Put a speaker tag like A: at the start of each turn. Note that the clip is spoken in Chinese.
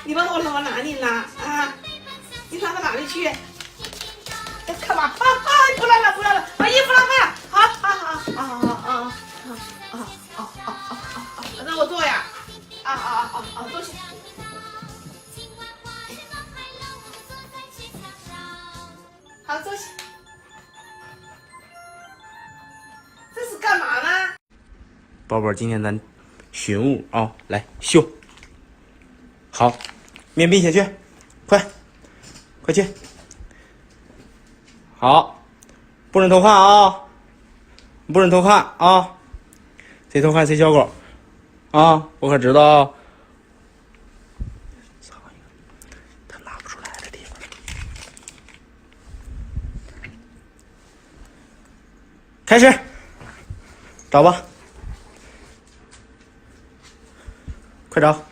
A: 你把我往哪里拉啊？你拉到哪里去？干嘛？不拉了，不拉了，把衣服拉开了。让我坐呀！坐下。好，坐下。这是干嘛呢？
B: 宝宝，今天咱寻物啊，来绣。好，面壁下去，快去。好，不准偷看啊！不准偷看啊！谁偷看谁小狗啊！我可知道。操一个，他拉不出来的地方。开始，找吧，快找。